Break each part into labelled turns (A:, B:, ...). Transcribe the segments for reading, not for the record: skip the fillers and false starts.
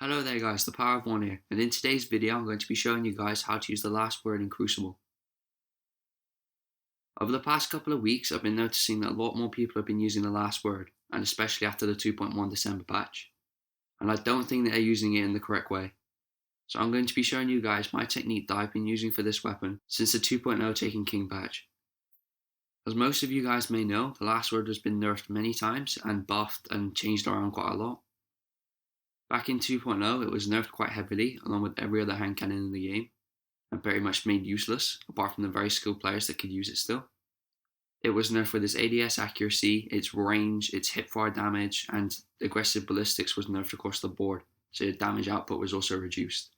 A: Hello there guys, the Power of One here, and in today's video I'm going to be showing you guys how to use the last word in Crucible. Over the past couple of weeks I've been noticing that a lot more people have been using the last word, and especially after the 2.1 December patch. And I don't think that they're using it in the correct way. So I'm going to be showing you guys my technique that I've been using for this weapon since the 2.0 Taken King patch. As most of you guys may know, the last word has been nerfed many times and buffed and changed around quite a lot. Back in 2.0 it was nerfed quite heavily along with every other hand cannon in the game, and pretty much made useless, apart from the very skilled players that could use it still. It was nerfed with its ADS accuracy, its range, its hipfire damage, and aggressive ballistics was nerfed across the board, so your damage output was also reduced.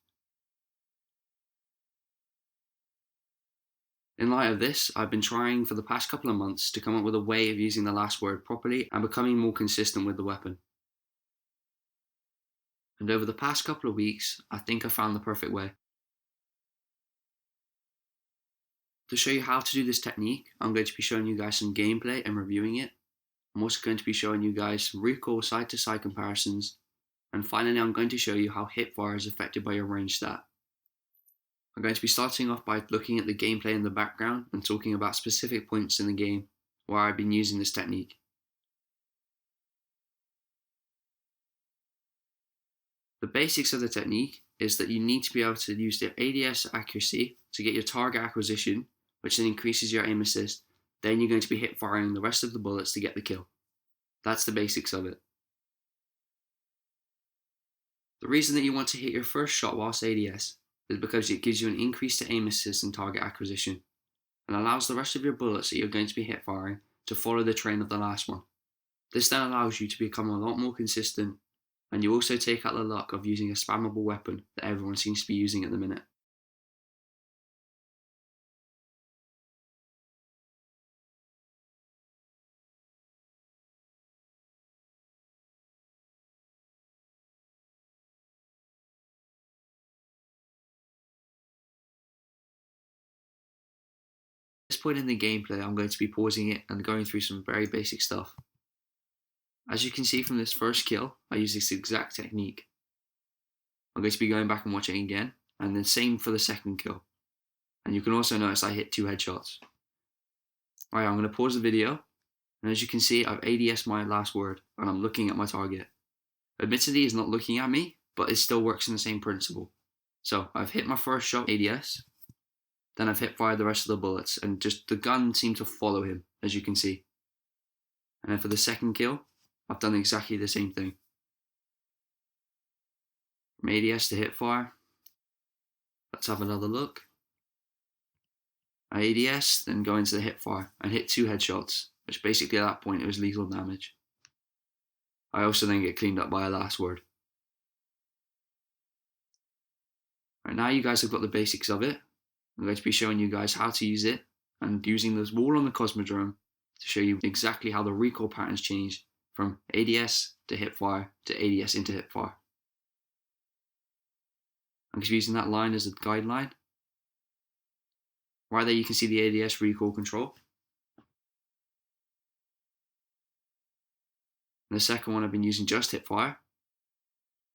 A: In light of this, I've been trying for the past couple of months to come up with a way of using the last word properly and becoming more consistent with the weapon. And over the past couple of weeks, I think I found the perfect way. To show you how to do this technique, I'm going to be showing you guys some gameplay and reviewing it. I'm also going to be showing you guys some recoil side-to-side comparisons, and finally I'm going to show you how hipfire is affected by your range stat. I'm going to be starting off by looking at the gameplay in the background and talking about specific points in the game where I've been using this technique. The basics of the technique is that you need to be able to use the ADS accuracy to get your target acquisition, which then increases your aim assist. Then you're going to be hip firing the rest of the bullets to get the kill. That's the basics of it. The reason that you want to hit your first shot whilst ADS is because it gives you an increase to aim assist and target acquisition, and allows the rest of your bullets that you're going to be hip firing to follow the train of the last one. This then allows you to become a lot more consistent, and you also take out the luck of using a spammable weapon that everyone seems to be using at the minute. At this point in the gameplay, I'm going to be pausing it and going through some very basic stuff. As you can see from this first kill, I use this exact technique. I'm going to be going back and watching it again, and then same for the second kill. And you can also notice I hit 2 headshots. Alright, I'm going to pause the video, and as you can see I've ADS my last word, and I'm looking at my target. Admittedly it's not looking at me, but it still works in the same principle. So I've hit my first shot ADS, then I've hip fired the rest of the bullets, and just the gun seemed to follow him, as you can see. And then for the second kill, I've done exactly the same thing. From ADS to hip fire. Let's have another look. I ADS, then go into the hip fire, and hit 2 headshots, which basically at that point it was lethal damage. I also then get cleaned up by a last word. Right, now you guys have got the basics of it. I'm going to be showing you guys how to use it, and using this wall on the Cosmodrome to show you exactly how the recoil patterns change from ADS to hipfire to ADS into hipfire. I'm just using that line as a guideline. Right there you can see the ADS recoil control. And the second one I've been using just hipfire,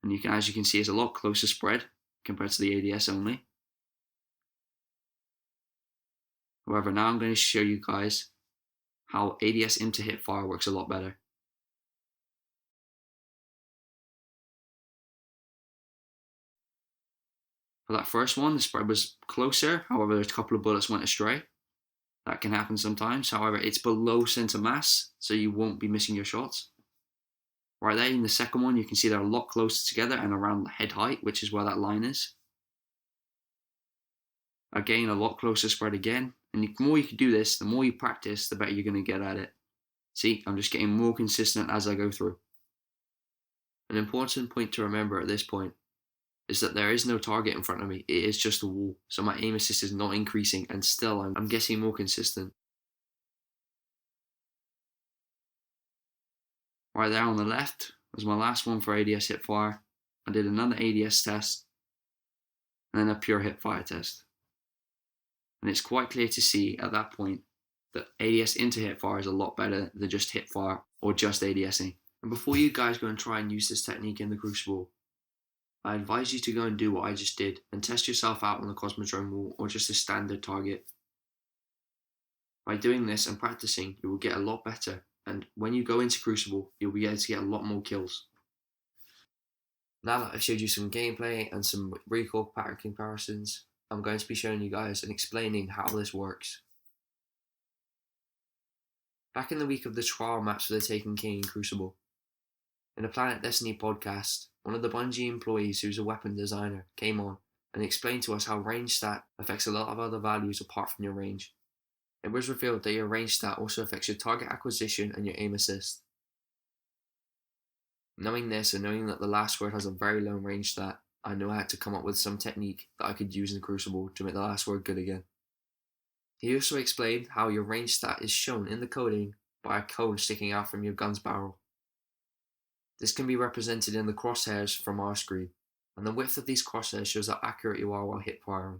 A: and as you can see it's a lot closer spread compared to the ADS only. However, now I'm going to show you guys how ADS into hipfire works a lot better. For that first one, the spread was closer, however a couple of bullets went astray. That can happen sometimes, however it's below center mass, so you won't be missing your shots. Right there in the second one, you can see they're a lot closer together and around head height, which is where that line is. Again, a lot closer spread again, and the more you can do this, the more you practice, the better you're going to get at it. See, I'm just getting more consistent as I go through. An important point to remember at this point is that there is no target in front of me, it is just a wall, so my aim assist is not increasing, and still I'm getting more consistent. Right there on the left was my last one for ADS hipfire. I did another ADS test, and then a pure hipfire test. And it's quite clear to see at that point that ADS into hipfire is a lot better than just hipfire or just ADSing. And before you guys go and try and use this technique in the Crucible, I advise you to go and do what I just did and test yourself out on the Cosmodrome wall or just a standard target. By doing this and practicing, you will get a lot better, and when you go into Crucible, you'll be able to get a lot more kills. Now that I've showed you some gameplay and some recoil pattern comparisons, I'm going to be showing you guys and explaining how this works. Back in the week of the trial maps for the Taken King in Crucible, in a Planet Destiny podcast, one of the Bungie employees who's a weapon designer came on and explained to us how range stat affects a lot of other values apart from your range. It was revealed that your range stat also affects your target acquisition and your aim assist. Knowing this and knowing that the last word has a very low range stat, I knew I had to come up with some technique that I could use in Crucible to make the last word good again. He also explained how your range stat is shown in the coding by a cone sticking out from your gun's barrel. This can be represented in the crosshairs from our screen, and the width of these crosshairs shows how accurate you are while hip firing.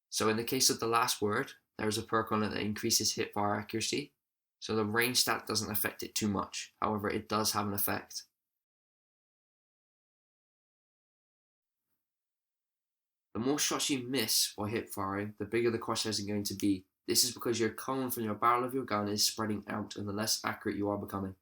A: So in the case of the last word, there is a perk on it that increases hip fire accuracy, so the range stat doesn't affect it too much, however it does have an effect. The more shots you miss while hip firing, the bigger the crosshairs are going to be. This is because your cone from your barrel of your gun is spreading out and the less accurate you are becoming.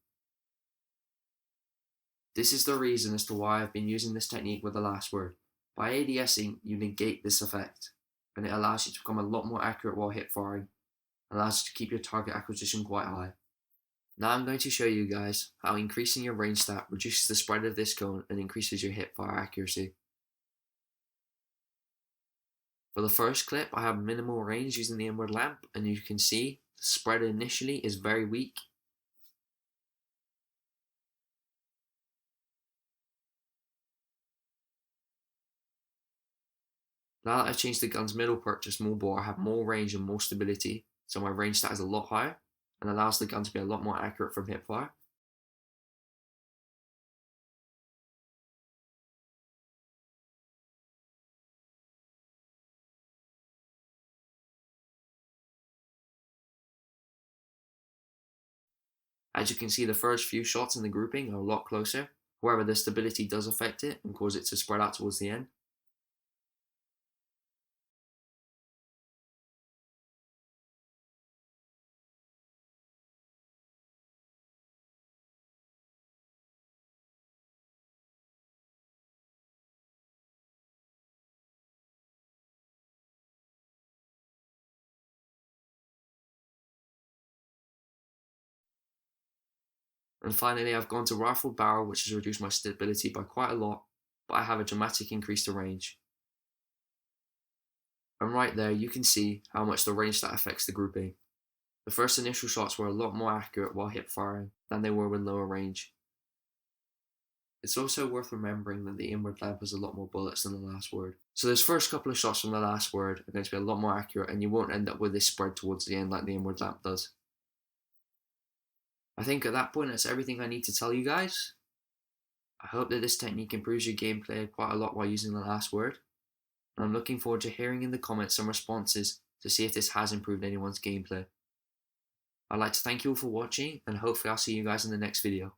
A: This is the reason as to why I've been using this technique with the last word. By ADSing, you negate this effect, and it allows you to become a lot more accurate while hip firing, and allows you to keep your target acquisition quite high. Now I'm going to show you guys how increasing your range stat reduces the spread of this cone and increases your hip fire accuracy. For the first clip, I have minimal range using the inward lamp, and you can see the spread initially is very weak. Now that I've changed the gun's middle perk to small bore, I have more range and more stability, so my range stat is a lot higher, and allows the gun to be a lot more accurate from hip fire. As you can see, the first few shots in the grouping are a lot closer, however the stability does affect it and cause it to spread out towards the end. And finally, I've gone to rifled barrel, which has reduced my stability by quite a lot, but I have a dramatic increase to range. And right there, you can see how much the range stat affects the grouping. The first initial shots were a lot more accurate while hip firing than they were with lower range. It's also worth remembering that the inward lamp has a lot more bullets than the last word. So those first couple of shots from the last word are going to be a lot more accurate, and you won't end up with this spread towards the end like the inward lamp does. I think at that point that's everything I need to tell you guys. I hope that this technique improves your gameplay quite a lot while using the last word. And I'm looking forward to hearing in the comments some responses to see if this has improved anyone's gameplay. I'd like to thank you all for watching, and hopefully I'll see you guys in the next video.